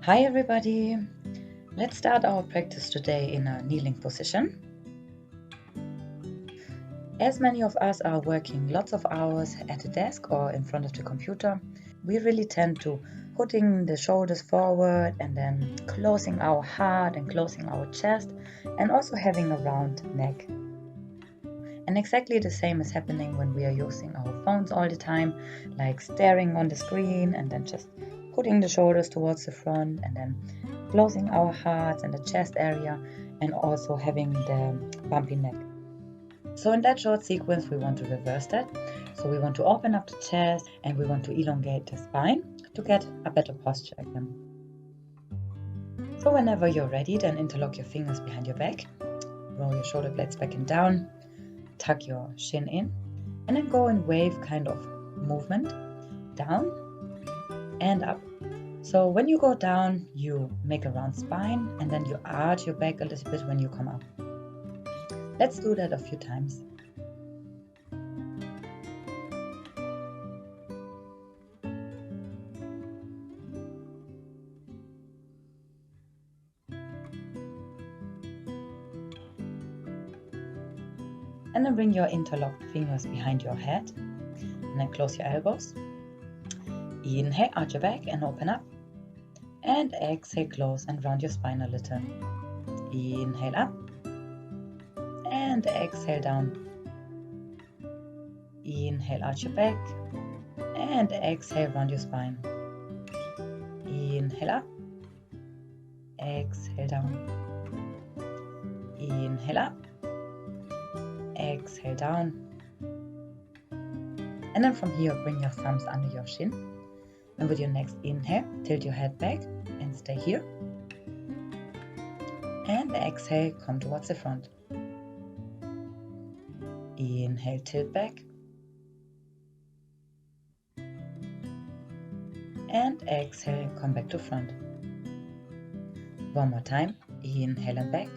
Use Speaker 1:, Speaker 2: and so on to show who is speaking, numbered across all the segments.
Speaker 1: Hi everybody! Let's start our practice today in a kneeling position. As many of us are working lots of hours at a desk or in front of the computer, we really tend to putting the shoulders forward and then closing our heart and closing our chest and also having a round neck. And exactly the same is happening when we are using our phones all the time, like staring on the screen and then just putting the shoulders towards the front and then closing our hearts and the chest area and also having the bumpy neck. So in that short sequence, we want to reverse that. So we want to open up the chest and we want to elongate the spine to get a better posture again. So whenever you're ready, then interlock your fingers behind your back, roll your shoulder blades back and down, tuck your shin in, and then go in wave kind of movement, down and up. So when you go down, you make a round spine and then you arch your back a little bit when you come up. Let's do that a few times. And then bring your interlocked fingers behind your head and then close your elbows. Inhale, arch your back and open up. And exhale, close and round your spine a little. Inhale up and exhale down. Inhale, arch your back and exhale, round your spine. Inhale up, exhale down. Inhale up, exhale down. And then from here, bring your thumbs under your shin. And with your next inhale, tilt your head back and stay here. And exhale, come towards the front. Inhale, tilt back. And exhale, come back to front. One more time. Inhale and back.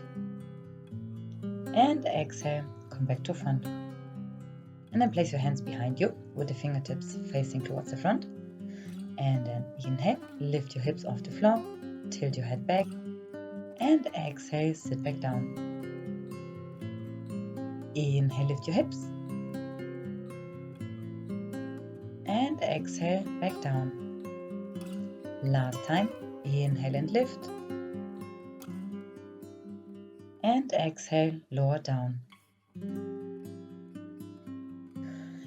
Speaker 1: And exhale, come back to front. And then place your hands behind you with the fingertips facing towards the front. And then inhale, lift your hips off the floor, tilt your head back. And exhale, sit back down. Inhale, lift your hips. And exhale, back down. Last time, inhale and lift. And exhale, lower down. And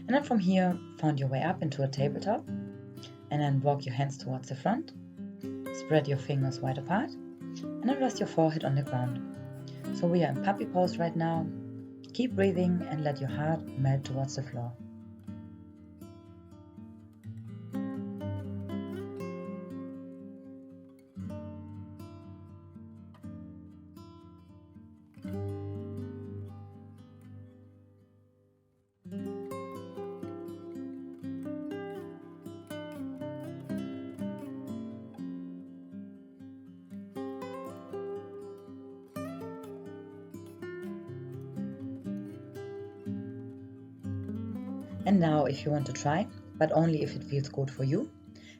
Speaker 1: then from here, find your way up into a tabletop. And then walk your hands towards the front. Spread your fingers wide apart. And then rest your forehead on the ground. So we are in puppy pose right now. Keep breathing and let your heart melt towards the floor. And now if you want to try, but only if it feels good for you,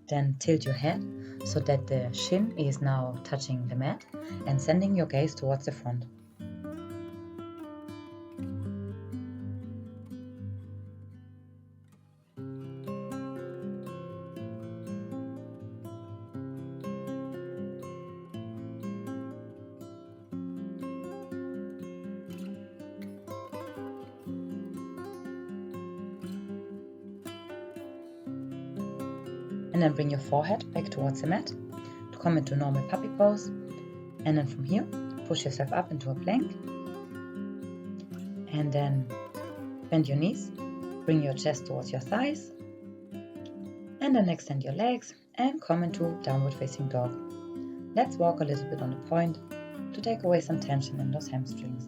Speaker 1: then tilt your head so that the shin is now touching the mat and sending your gaze towards the front. And then bring your forehead back towards the mat to come into normal puppy pose. And then from here, push yourself up into a plank. And then bend your knees, bring your chest towards your thighs. And then extend your legs and come into downward facing dog. Let's walk a little bit on the point to take away some tension in those hamstrings.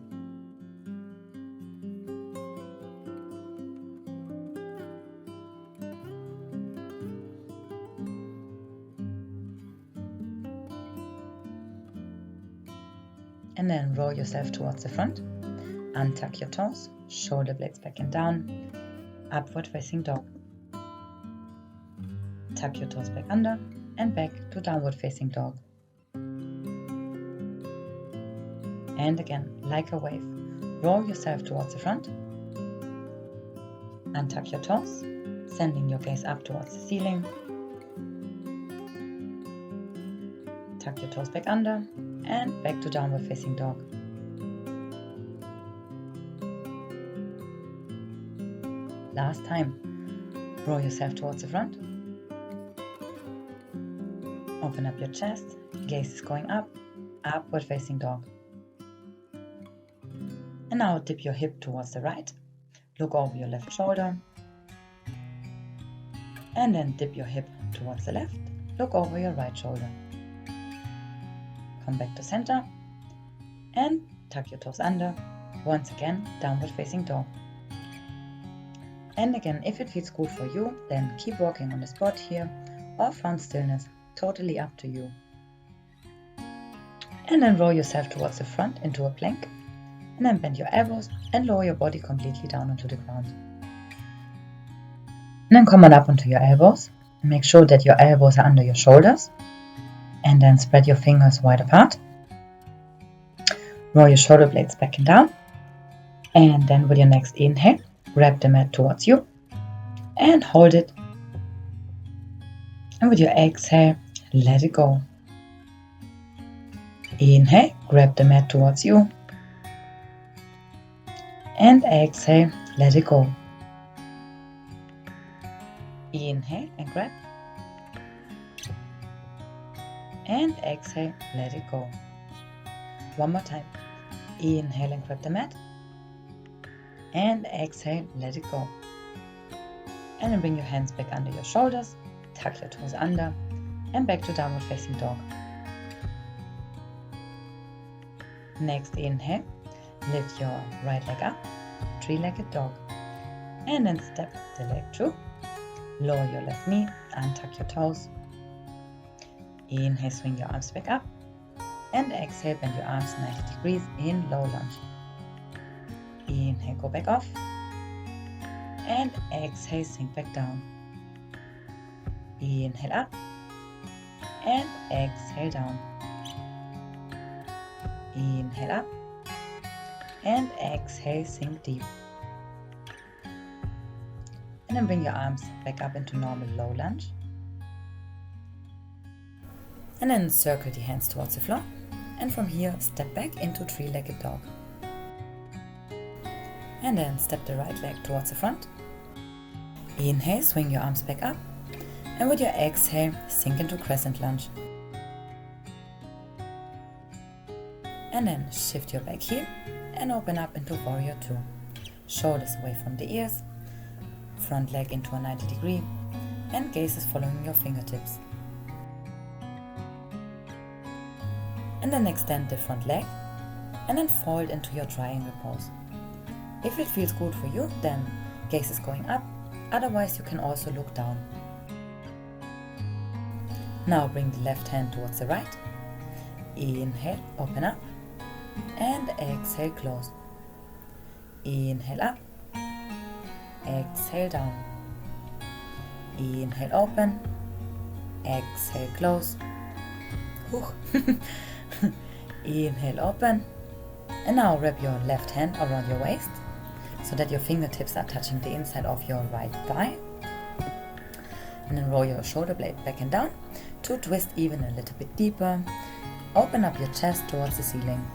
Speaker 1: And then roll yourself towards the front, untuck your toes, shoulder blades back and down, upward facing dog. Tuck your toes back under and back to downward facing dog. And again, like a wave, roll yourself towards the front. Untuck your toes, sending your gaze up towards the ceiling. Tuck your toes back under and back to downward facing dog. Last time, roll yourself towards the front. Open up your chest, gaze is going up, upward facing dog. And now dip your hip towards the right, look over your left shoulder. And then dip your hip towards the left, look over your right shoulder. Come back to center and tuck your toes under. Once again, downward facing dog. And again, if it feels good for you, then keep walking on the spot here or found stillness, totally up to you. And then roll yourself towards the front into a plank, and then bend your elbows and lower your body completely down onto the ground. And then come on up onto your elbows. Make sure that your elbows are under your shoulders, and then spread your fingers wide apart. Roll your shoulder blades back and down, and then with your next inhale, grab the mat towards you and hold it. And with your exhale, let it go. Inhale, grab the mat towards you. And exhale, let it go. Inhale and grab. And exhale, let it go. One more time. Inhale and grab the mat. And exhale, let it go. And then bring your hands back under your shoulders, tuck your toes under, and back to downward facing dog. Next inhale, lift your right leg up, three-legged dog. And then step the leg through, lower your left knee, untuck your toes. Inhale, swing your arms back up, and exhale, bend your arms 90 degrees in low lunge. Inhale, go back off, and exhale, sink back down. Inhale up, and exhale down. Inhale up, and exhale, sink deep. And then bring your arms back up into normal low lunge. And then circle the hands towards the floor, and from here step back into three-legged dog. And then step the right leg towards the front. Inhale, swing your arms back up, and with your exhale, sink into crescent lunge. And then shift your back heel and open up into warrior 2. Shoulders away from the ears, front leg into a 90 degree, and gaze is following your fingertips. And then extend the front leg, and then fold into your triangle pose. If it feels good for you, then gaze is going up, otherwise you can also look down. Now bring the left hand towards the right. Inhale, open up, and exhale, close. Inhale up, exhale down. Inhale, open, exhale, close. Inhale, open, and now wrap your left hand around your waist so that your fingertips are touching the inside of your right thigh. And then roll your shoulder blade back and down to twist even a little bit deeper. Open up your chest towards the ceiling.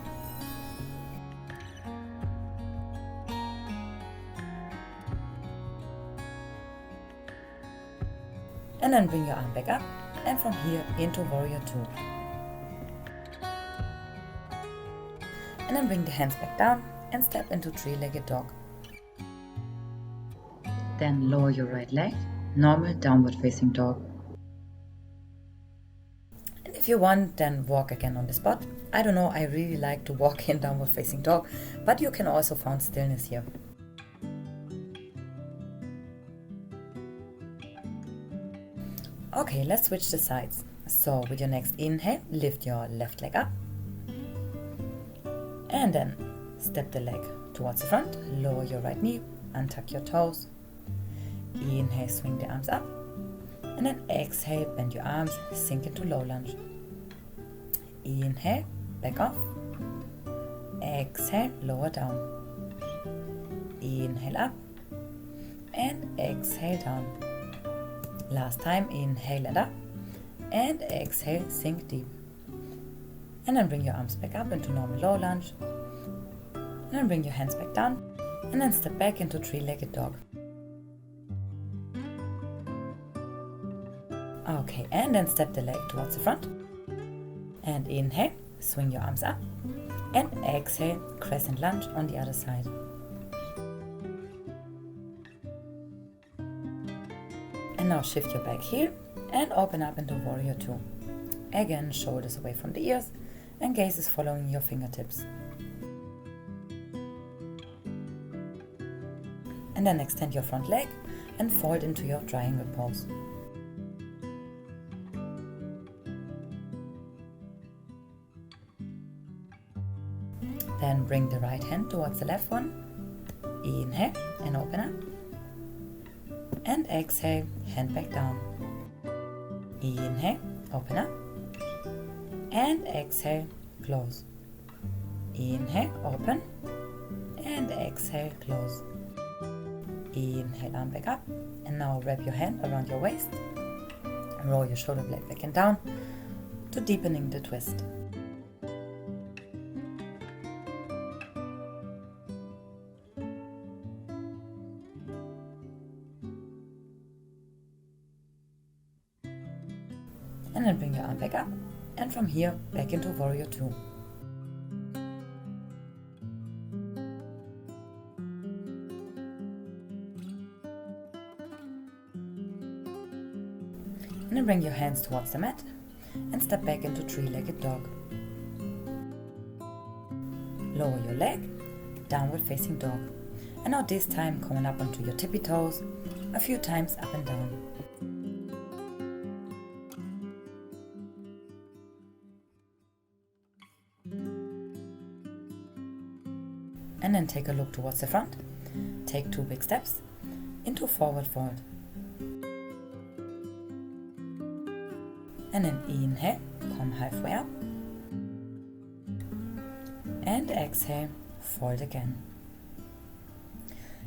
Speaker 1: And then bring your arm back up, and from here into warrior 2. And then bring the hands back down and step into three-legged dog. Then lower your right leg, normal downward facing dog. And if you want, then walk again on the spot. I don't know, I really like to walk in downward facing dog, but you can also find stillness here. Okay, let's switch the sides. So with your next inhale, lift your left leg up. And then step the leg towards the front, lower your right knee, untuck your toes. Inhale, swing the arms up. And then exhale, bend your arms, sink into low lunge. Inhale, back off. exhale, lower down. Inhale up and exhale down. Last time, inhale and up and exhale, sink deep. And then bring your arms back up into normal low lunge. And then bring your hands back down and then step back into three-legged dog. Okay, and then step the leg towards the front. And inhale, swing your arms up. And exhale, crescent lunge on the other side. And now shift your back heel and open up into Warrior 2. Again, shoulders away from the ears and gaze is following your fingertips. And then extend your front leg and fold into your triangle pose. Then bring the right hand towards the left one. Inhale and open up. And exhale, hand back down. Inhale, open up. And exhale, close. Inhale, open. And exhale, close. Inhale, arm back up. And now wrap your hand around your waist. And roll your shoulder blade back and down to deepening the twist. And then bring your arm back up, and from here back into Warrior 2. And then bring your hands towards the mat and step back into three-legged dog. Lower your leg, downward facing dog. And now this time coming up onto your tippy toes, a few times up and down. And then take a look towards the front. Take 2 big steps into forward fold. And then inhale, come halfway up. And exhale, fold again.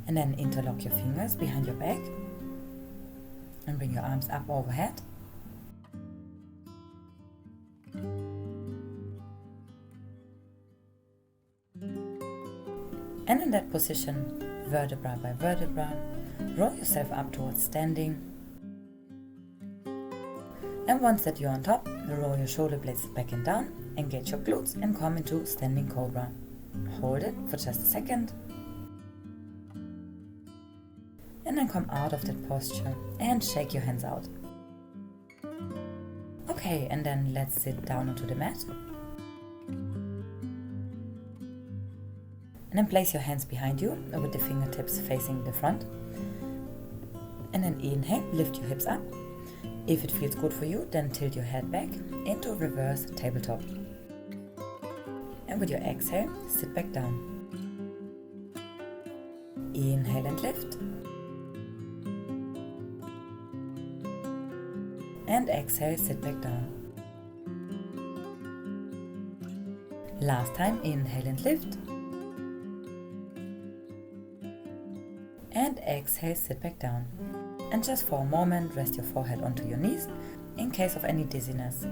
Speaker 1: And then interlock your fingers behind your back. And bring your arms up overhead. And in that position, vertebra by vertebra, roll yourself up towards standing. And once that you're on top, roll your shoulder blades back and down, engage your glutes and come into standing cobra. Hold it for just a second. And then come out of that posture and shake your hands out. Okay, and then let's sit down onto the mat. And then place your hands behind you with the fingertips facing the front. And then inhale, lift your hips up. If it feels good for you, then tilt your head back into reverse tabletop. And with your exhale, sit back down. Inhale and lift. And exhale, sit back down. Last time, inhale and lift. And exhale, sit back down. And just for a moment, rest your forehead onto your knees in case of any dizziness.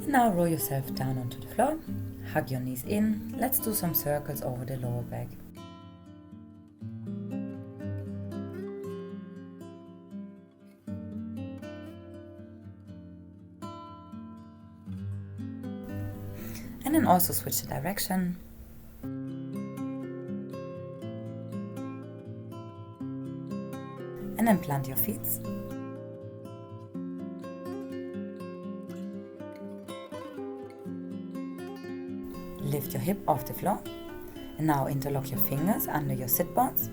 Speaker 1: And now roll yourself down onto the floor, hug your knees in. Let's do some circles over the lower back. And then also switch the direction. And then plant your feet. Lift your hip off the floor. And now interlock your fingers under your sit bones.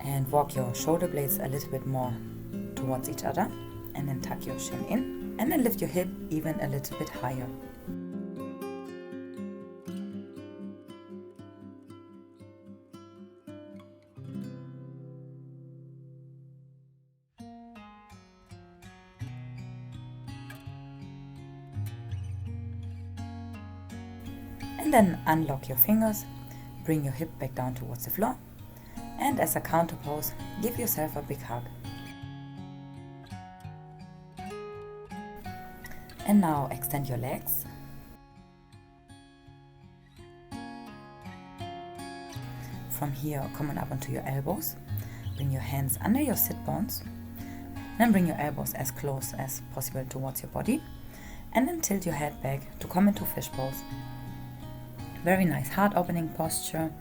Speaker 1: And walk your shoulder blades a little bit more towards each other. And then tuck your shin in. And then lift your hip even a little bit higher. And then unlock your fingers, bring your hip back down towards the floor, and as a counter pose, give yourself a big hug. And now extend your legs. From here, come on up onto your elbows. Bring your hands under your sit bones. Then bring your elbows as close as possible towards your body. And then tilt your head back to come into fish pose. Very nice heart opening posture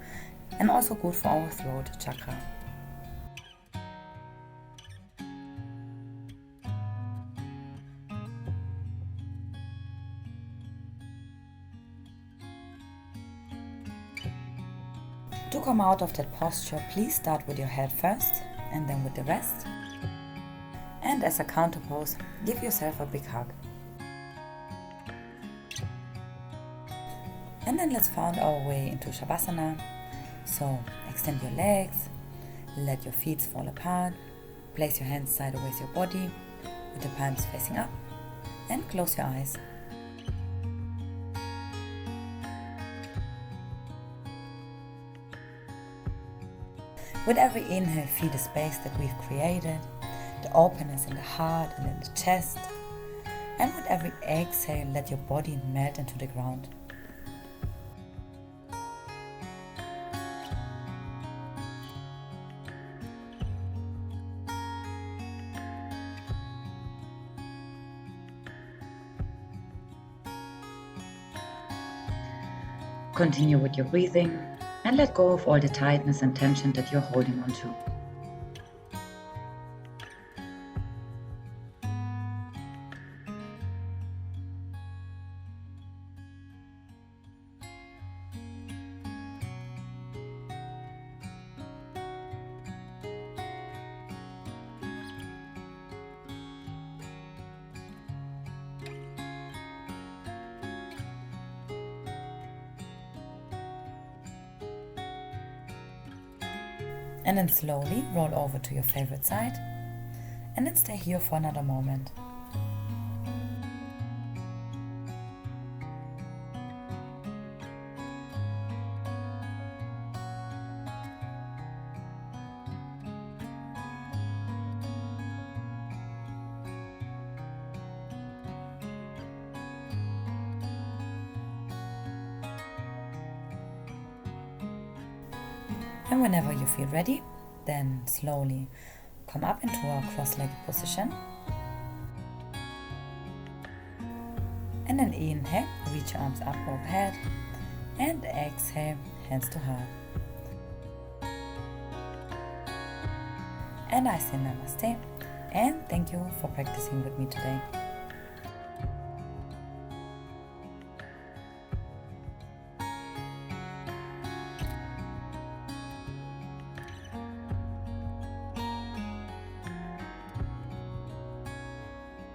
Speaker 1: and also good for our throat chakra. To come out of that posture, please start with your head first and then with the rest. And as a counter pose, give yourself a big hug. And then let's find our way into Shavasana. So extend your legs, let your feet fall apart, place your hands sideways your body with the palms facing up, and close your eyes. With every inhale, feel the space that we've created, the openness in the heart and in the chest. And with every exhale, let your body melt into the ground. Continue with your breathing and let go of all the tightness and tension that you're holding on to. And then slowly roll over to your favorite side and then stay here for another moment. And whenever you feel ready, then slowly come up into our cross-legged position. And then inhale, reach your arms up overhead. And exhale, hands to heart. And I say namaste. And thank you for practicing with me today.